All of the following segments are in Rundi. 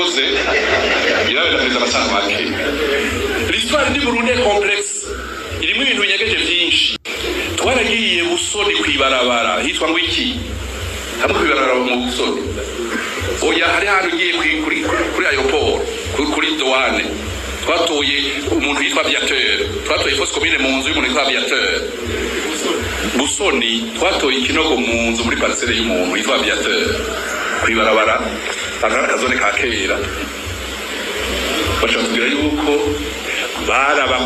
yakoze birabera perezida Masana wake. L'histoire du Burundi est complexe. Irimo ibintu binyegeje byinshi. Twaragiye Busoni kwibarabara hitwa ngo iki? Hamwe kwibarabara mu Busoni. Oya hari hantu ugiye kuri aeroport kuri douane. Twatoye umuntu yitwa aviateur. Twatoye force commune mu nzu y'umuntu yitwa aviateur. Busoni twatoye ikinogo mu nzu muri parcelle y'umuntu yitwa aviateur. Kwibarabara akazone ka kera. Bashobora yuko baraba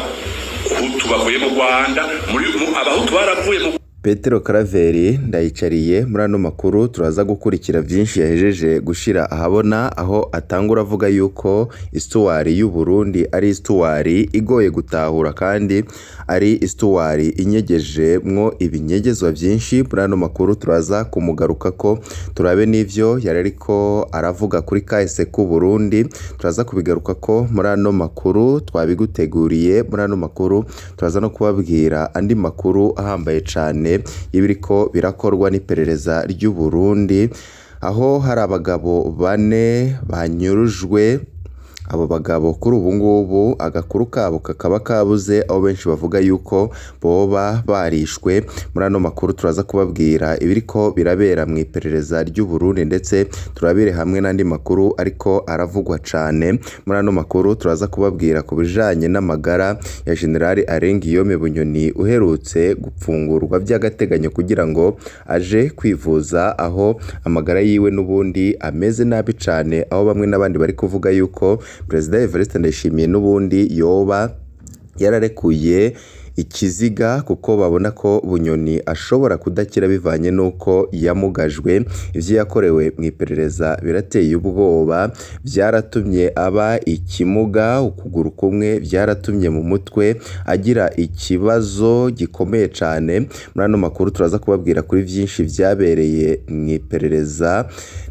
Hutu bavuye mu Rwanda muri abahutu baravuye mu Petero Karaveri ndayicariye muri ano makuru turaza gukurikira byinshi yahejeje gushira ahabona aho atangura avuga yuko istuwari y'u Burundi ari istuwari igoye gutahura kandi ari istuwari inyegeje mwo ibinyegezwa byinshi. Muri ano makuru turaza kumugaruka ko turabe n'ivyo yarariko aravuga kuri kahise ku Burundi, turaza kubigaruka ko muri ano makuru twabiguteguriye. Muri ano makuru turaza no kubabwira andi makuru ahambaye cyane y'ibiriko birakorwa n'iperereza ry'u Burundi, aho hari abagabo bane banyurujwe. Abo bagabo kuri ubu ngubu agakuru kabo kakaba kabuze, aho benshi bavuga yuko boba barishwe. Muri ano makuru turaza kubabwira ibiriko birabera mu iperereza ry'u Burundi, ndetse turabire hamwe n'andi makuru ariko aravugwa cyane. Muri ano makuru turaza kubabwira ku bijanye n'amagara ya General Arengiyome Bunyoni uherutse gupfungurwa by'agateganyo kugira ngo aje kwivuza, aho amagara yiwe n'ubundi ameze nabi cyane, aho bamwe n'abandi bari kuvuga yuko Perezida Evariste Ndayishimiye n'ubundi yoba yararekuye ikiziga kuko babona ko Bunyoni ashobora kudakira bivanye nuko yamugajwe. Ivyo yakorewe mu iperereza birateye ubwoba, byaratumye aba ikimuga ukuguru kumwe, byaratumye mu mutwe agira ikibazo gikomeye cyane. Muri ano makuru turaza kubabwira kuri byinshi byabereye mu iperereza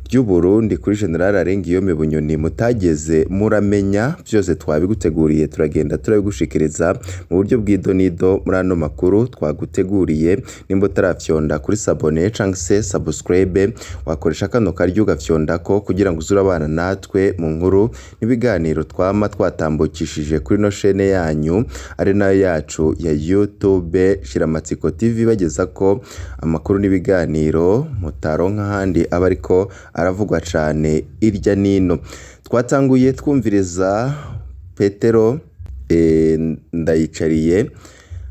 ry'u Burundi kuri General Arengiyome Bunyoni mutageze muramenya. Byose twabiguteguriye, turagenda turabigushikiriza mu buryo bw'idonido. Muri ano makuru twaguteguriye, nimba utarafyonda kuri sabone cyangwa se subscribe, wakoresha kano karyo ugafyonda ko kugira ngo uzurabana natwe mu nkuru n'ibiganiro twama twatambukishije kuri no chaîne yanyu ari nayo yacu ya YouTube Shiramatsiko TV, bageza ko amakuru n'ibiganiro mutaronka handi aba ariko aravugwa cyane irya nino. Twatanguye twumviriza Petero ndayicariye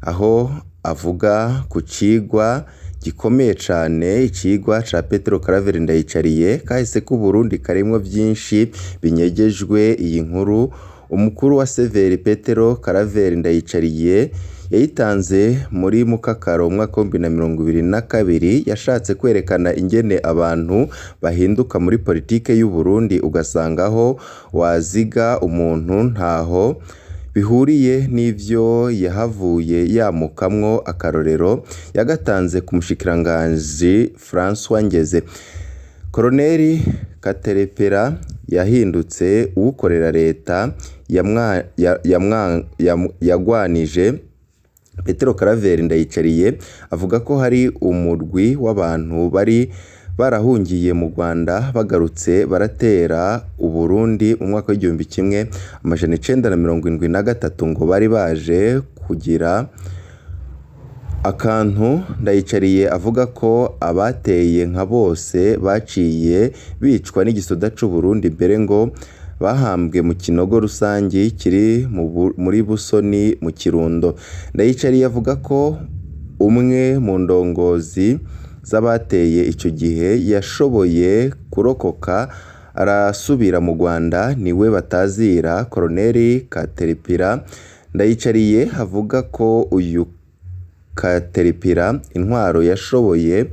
aho avuga ku cigwa gikomeye cyane, icigwa ca Petero Karaveri ndayicariye kahise ku Burundi karimwo byinshi binyegejwe. Iyi nkuru umukuru wa Severi Petero Karaveri ndayicariye yayitanze muri Mukakaro umwaka wa 2022. Yashatse kwerekana ingene abantu bahinduka muri politike y'u Burundi, ugasangaho waziga umuntu ntaho bihuriye n'ivyo yahavuye yamukamwo. Akarorero yagatanze ku mushikiranganji François Ngeze. Koloneli Katerepera yahindutse ukorera leta yagwanije Petero Karaveri ndayicariye. Avuga ko hari umurwi w'abantu bari barahungiye mu Rwanda bagarutse baratera u Burundi mu mwaka w'igihumbi kimwe amajana 1973 ngo bari baje kugira akantu. Ndayicariye avuga ko abateye nka bose baciye bicwa n'igisoda c'u Burundi, mbere ngo bahambwe mu kinogo rusangi kiri muri Busoni mu Kirundo. Ndayicariye avuga ko umwe mu ndongozi z'abateye icyo gihe yashoboye kurokoka arasubira mu Rwanda, niwe batazira Koloneli Kateripira. Ndayicariye avuga ko uyu Kateripira intwaro yashoboye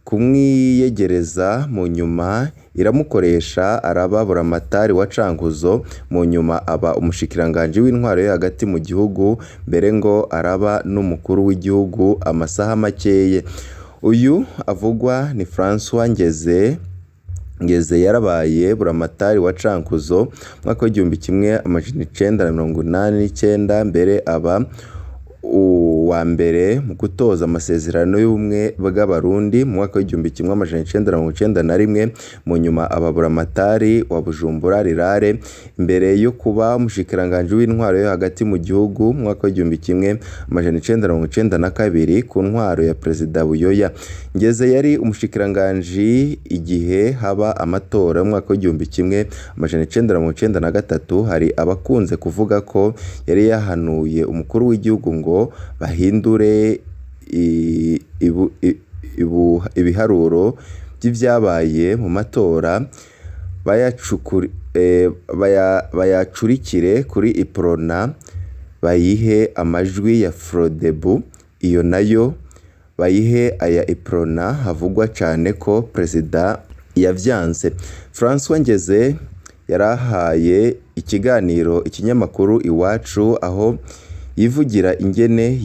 kumwiyegereza, mu nyuma iramukoresha arababura amatari wa Cankuzo, mu nyuma aba umushikiranganje w'intwaro yo hagati mu gihugu, mbere ngo araba n'umukuru w'igihugu amasaha makeye. Uyu avugwa ni François Ngeze yarabaye buramatari wa Cankuzo mwaka wa 1989, mbere aba uwa mbere mu gutoza amasezerano y'ubumwe bw'abarundi mu mwaka w'igihumbi kimwe amajana icenda na mirongo icenda na rimwe, mu nyuma ababuramatari wa Bujumbura Rirare, imbere yo kuba umushikiranganji w'intwaro yo hagati mu gihugu mu mwaka w'igihumbi kimwe amajana icenda na mirongo icenda na kabiri ku ntwaro ya Perezida Buyoya. Ngeze yari umushikiranganji igihe haba amatora mu mwaka w'igihumbi kimwe amajana icenda na mirongo icenda na gatatu. Hari abakunze kuvuga ko yari yahanuye umukuru w'igihugu ngo bahindure ibiharuro by'ivyabaye mu matora bayacurikire kuri iprona bayihe amajwi ya Frodebu, iyo nayo bayihe aya iprona. Havugwa cane ko Perezida yavyanse. François Ngeze yarahaye ikiganiro ikinyamakuru Iwacu, aho yivugira ingene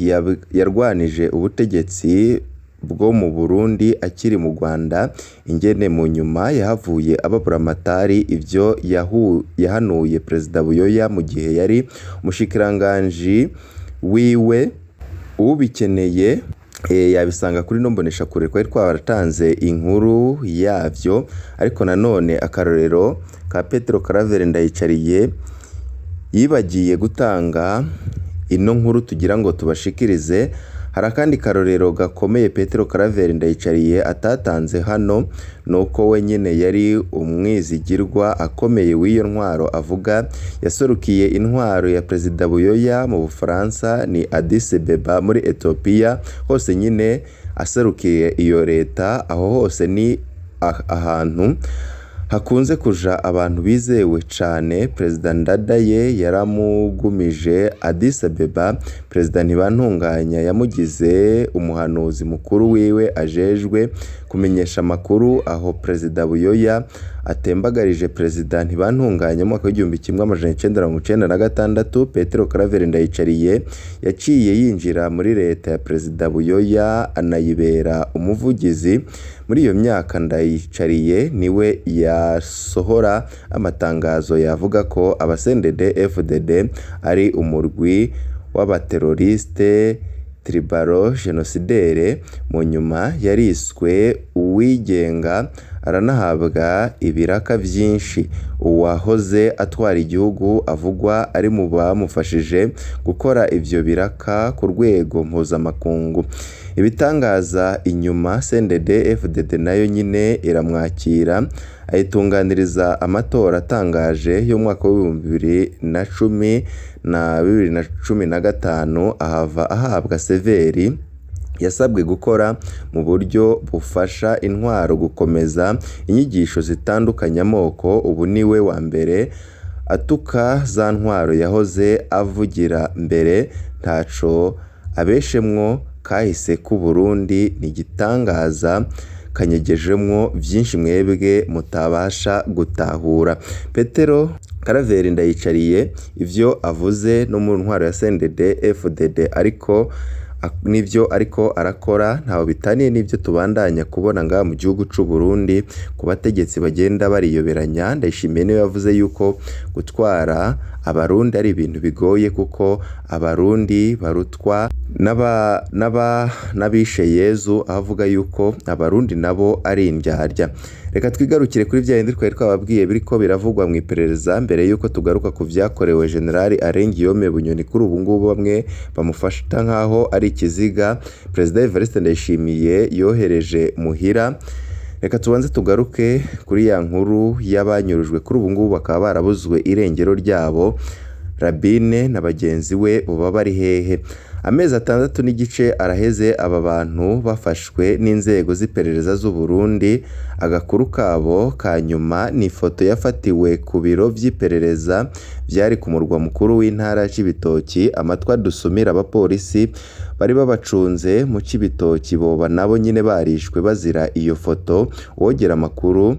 yarwanije ubutegetsi bwo mu Burundi akiri mu Rwanda, ingene mu nyuma yahavuye ababuramatari ivyo yahanuye Perezida Buyoya mu gihe yari umushikiranganji wiwe. Ubikeneye yabisanga kuri nombonesha kure twari twaratanze inkuru yavyo, ariko nanone akarorero ka Petero Karaveri Ndayicariye yibagiye gutanga ino nkuru tugira ngo tubashikirize. Hari akandi karorero gakomeye Petero Karaveri Ndayicariye atatanze hano, nuko we nyene yari umwizigirwa akomeye w'iyo ntwaro, avuga yasorukiye intwaro ya Perezida Buyoya mu Bufaransa ni Addis Abeba muri Ethiopia, hose nyine aserukiye iyo leta. Aho hose ni ahantu hakunze kuja abantu bizewe cane. Perezida Ndadaye yaramugumije Addis Abeba. Perezida Ntibantunganya yamugize umuhanuzi mukuru wiwe ajejwe kumenyesha amakuru. Aho Perezida Buyoya atembagarije Perezida Ntibantunganya mu mwaka w'igihumbi kimwe amajana icenda na mirongo icenda na gatandatu, Petero Karaveri Ndayicariye yaciye yinjira muri leta ya Perezida Buyoya anayibera umuvugizi. Muri iyo myaka Ndayicariye niwe yasohora amatangazo yavuga ko abasendede FDD ari umurwi w'abateroriste tribalo genocidere. Mu nyuma yariswe uwigenga, aranahabwa ibiraka vyinshi. Uwahoze atwara igihugu avugwa ari mu bamufashije gukora ivyo biraka ku rwego mpuzamakungu. Ibitangaza inyuma CNDD FDD nayo nyine iramwakira, ayitunganiriza amatora atangaje yo mu mwaka w'ibihumbi bibiri na cumi na gatanu, ahava ahabwa severi. Yasabwe gukora mu buryo bufasha intwaro gukomeza inyigisho zitandukanya amoko. Ubu niwe wa mbere atuka za ntwaro yahoze avugira mbere. Ntaco abeshemwo kahise ku Burundi ni gitangaza kanyegejemwo vyinshi mwebwe mutabasha gutahura. Petero Karaveri Ndayicariye ivyo avuze no mu ntwaro ya CNDD FDD ariko nivyo ariko arakora ntaho bitaniye n'ivyo tubandanya kubona ngaha mu gihugu c'u Burundi ku bategetsi bagenda bariyoberanya. Ndayishimiye niwe yavuze yuko gutwara abarundi ari ibintu bigoye, kuko abarundi barutwa n'abishe Yezu, avuga yuko abarundi nabo ari indyarya. Reka twigarukire kuri vya bindi twari twababwiye biriko biravugwa mu iperereza mbere yuko tugaruka ku vyakorewe General Arengiyome Bunyoni. Kuri ubu ngubu bamwe bamufasha nkaho ari ikiziga Perezida Evariste Ndayishimiye yohereje muhira. Reka tubanze tugaruke kuri ya nkuru y'abanyurujwe. Kuri ubu ngubu bakaba barabuzwe irengero ryabo. Rabine na bagenzi we baba bari hehe? Amezi 6 n'igice araheze aba bantu bafashwe n'inzego z'iperereza z'u Burundi. Agakuru kabo kanyuma ni ifoto yafatiwe ku biro vy'iperereza vyari ku murwa mukuru w'intara y'Ibitoki. Amatwa dusumira abapolisi bari babacunze mu Cibitoki boba nabo nyine barishwe bazira iyo foto. Wogera amakuru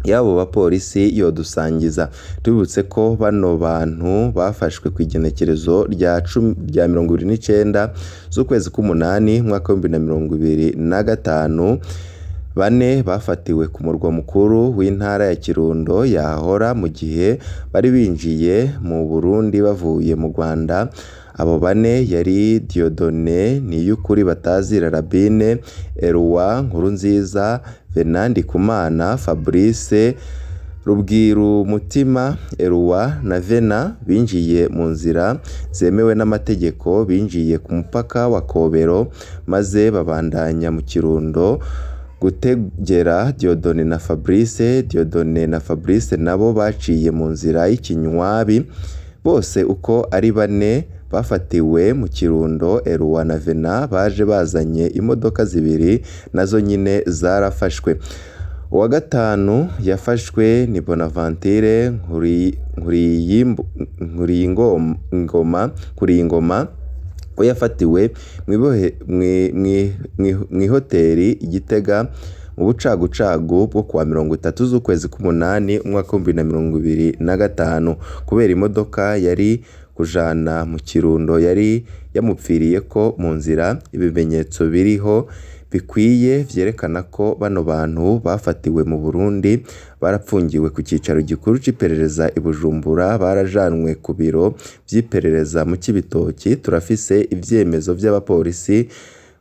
yabo bapolisi yodusangiza. Tubibutse ko bano bantu bafashwe ku igenekerezo rya 29 z'ukwezi k'umunani mwaka wa 2025 bane bafatiwe ku murwa mukuru w'intara ya Kirundo yahora mu gihe bari binjiye mu Burundi bavuye mu Rwanda. Abo bane yari Dieudonné Niyukuri Batazira Rabine, Eruwa Nkurunziza, Venandi Kumana, Fabrice Rubwiru Mutima, Eruwa na Vena binjiye mu nzira zemewe n'amategeko, binjiye ku mupaka wa Kobero maze babandanya mu Kirundo gutegera Dieudonné na Fabrice. Dieudonné na Fabrice nabo baciye mu nzira y'ikinywabi. Bose uko ari bane bafatiwe mu Kirundo. Eruwa na Vena baje bazanye imodoka zibiri nazo nyine zarafashwe. Uwa gatanu yafashwe ni Bonaventure Nkuriyingoma ko yafatiwe mu hoteli Igitega mu bucagucagu bwo kuwa 30 z'ukwezi k'umunani umwaka wa 2025 kubera imodoka yari kujana mu Kirundo yari yamupfiriye ko mu nzira. Ibimenyetso biriho bikwiye vyerekana ko bano bantu bafatiwe mu Burundi barapfungiwe ku cicaro gikuru c'iperereza i Bujumbura, barajanwe ku biro vy'iperereza mu Cibitoki. Turafise ivyemezo vy'abapolisi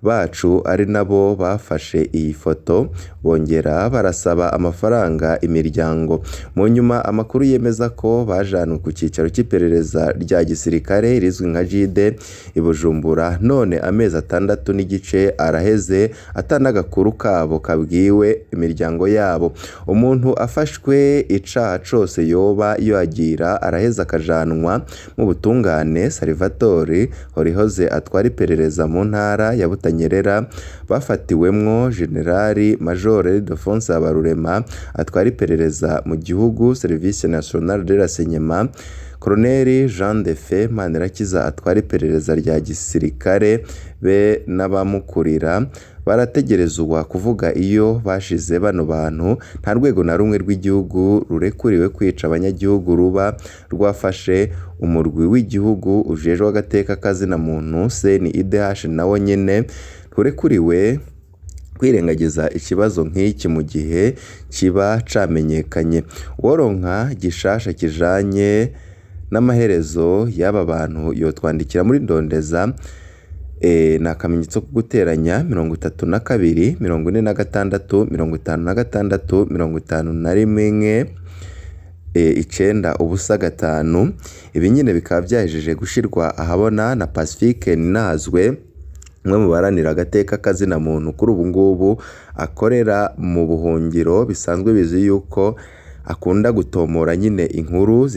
bacu ari nabo bafashe iyi foto, bongera barasaba amafaranga imiryango. Mu nyuma amakuru yemeza ko bajanwe ku cicaro c'iperereza rya gisirikare rizwi nka JIDE i Bujumbura. None amezi 6 n'igice araheze atanagakuru kabo kabwiwe imiryango yabo. Umuntu afashwe icaha cose yoba yagira araheza akajanwa mu butungane. Salvatore Horihoze atwara iperereza mu ntara ya Butanyerera bafatiwemwo Generali Major Defonse Abarurema atwara iperereza mu gihugu Service National de Renseignement, Colonel Jean Defe Manirakiza atwara iperereza rya gisirikare be n'abamukurira barategerezwa kuvuga iyo bashize bano bantu. Nta rwego na rumwe rw'igihugu rurekuriwe kwica abanyagihugu ruba rwafashe. Umurwi w'igihugu ujejwe agateka kazina muntu CNIDH nawo nyene rurekuriwe kwirengagiza ikibazo nk'iki mu gihe kiba camenyekanye. Woronka gishasha kijanye n'amaherezo y'aba bantu yotwandikira muri ndondeza na akamenyetso ko guteranya 32 46 56 51 9 ibi nyine bikaba byajeje gushirwa ahabona na Pacifique Ninazwe, umwe mu baranira agateka kazina muntu kuri ubu ngubu akorera mu buhungiro. Bisanzwe bizi yuko akunda gutomora nyine inkuru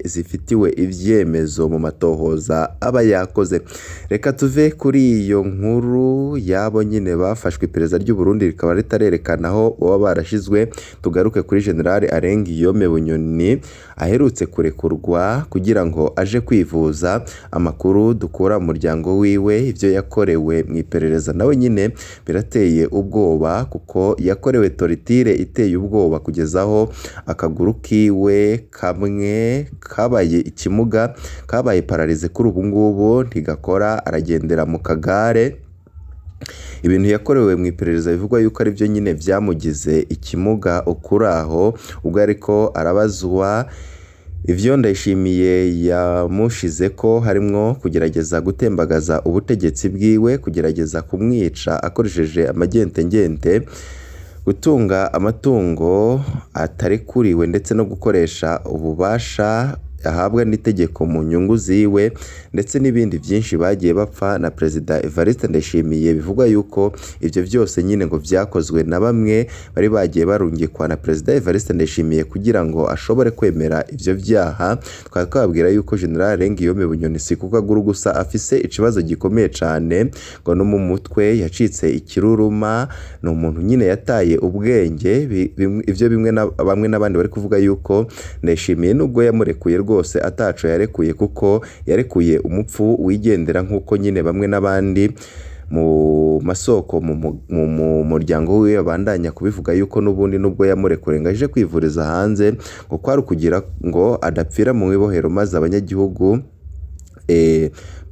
zifitiwe ivyemezo mu matohoza aba yakoze. Reka tuve kuri iyo nkuru yabo nyine bafashwe. Iperereza ry'u Burundi rikaba ritarerekana aho baba barashizwe. Tugaruke kuri General Arengiyome Bunyoni aherutse kurekurwa kugira ngo aje kwivuza. Amakuru dukura mu muryango wiwe ivyo yakorewe mu iperereza nawe nyine birateye ubwoba, kuko yakorewe tortire iteye ubwoba kugezaho akaguru kiwe kamwe kabaye ikimuga, kabaye paralize kuri ubu ngubu ntigakora, aragendera mu kagare. Ibintu yakorewe mu iperereza bivugwa yuko ari byo nyine vyamugize ikimuga ukuraho. Ubwo ariko arabazwa ivyo Ndayishimiye yamushize ko harimwo kugerageza gutembagaza ubutegetsi bwiwe, kugerageza kumwica akoresheje amagentengente, gutunga amatungo atarekuriwe ndetse no gukoresha ububasha ahabwa n'itegeko mu nyungu ziwe, ndetse n'ibindi byinshi bagiye bapfa na Perezida Evariste Ndayishimiye. Bivugwa yuko ivyo byose nyine ngo vyakozwe na bamwe bari bagiye barungikwa na Perezida Evariste Ndayishimiye kugira ngo ashobore kwemera ivyo vyaha. Twari twabwira yuko General Arengiyome Bunyoni si kuko aguru gusa afise ikibazo gikomeye cane, ngo no mu mutwe yacitse ikiruruma. Ni umuntu nyine yataye ubwenge. Ivyo bamwe n'abandi bari kuvuga yuko Ndayishimiye nubwo yamurekuye rwose ataco yarekuye, kuko yarekuye umupfu wigendera, nk'uko nyine bamwe n'abandi mu masoko mu muryango wiwe abandanya kubivuga yuko n'ubundi nubwo yamurekure ngo aje kwivuriza hanze ngo kwari kugira ngo adapfira mu ibohero, maze abanyagihugu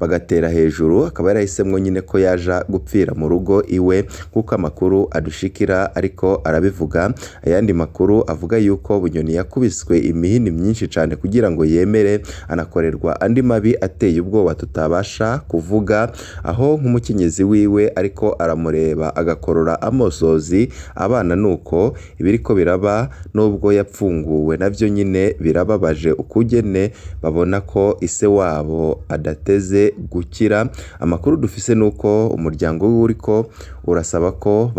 bagatera hejuru, akaba yarahisemwo nyine ko yaja gupfira mu rugo iwe kuko amakuru adushikira ariko arabivuga. Ayandi makuru avuga yuko Bunyoni yakubiswe imihini myinshi cyane kugira ngo yemere, anakorerwa andi mabi ateye ubwoba tutabasha kuvuga, aho nk'umukenyezi wiwe ariko aramureba agakorora amosozi. Abana nuko ibiriko biraba nubwo yapfunguwe navyo nyine birababaje ukugene babona ko ise wabo adateze gukira. Amakuru dufise nuko umuryango we uriko urasaba ko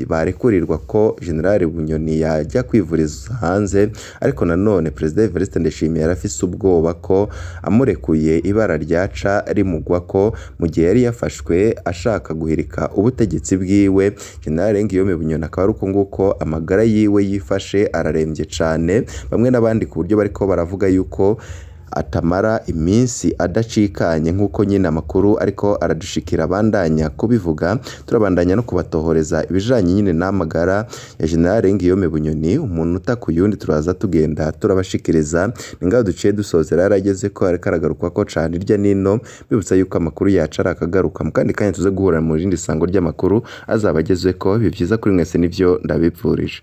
barekurirwa ko General Bunyoni yajya kwivuriza hanze, ariko nanone President Evariste Ndayishimiye yarafise ubwoba ko amurekuye ibara ryaca rimugwa ko mu gihe yari yafashwe ashaka guhirika ubutegetsi bwiwe. General Bunyoni akaba ari uko nguko amagara yiwe yifashe, ararembye cyane, bamwe n'abandi ku buryo bariko baravuga yuko atamara iminsi adacikanye nk'uko nyine amakuru ariko aradushikira abandanya kubivuga. Turabandanya no kubatohoreza ibijanye nyine n'amagara ya General Bunyoni umuntu utakuyundi, turaza tugenda turabashikiriza. Ningaho duciye dusozera yarageze ko ariko aragaruka ko cane irya nino, bibutsa yuko amakuru yacu arakagaruka mu kandi kanya tuze guhura mu rindi sango ry'amakuru azabagezwe ko. Ibi vyiza kuri mwese nivyo ndabipfurije.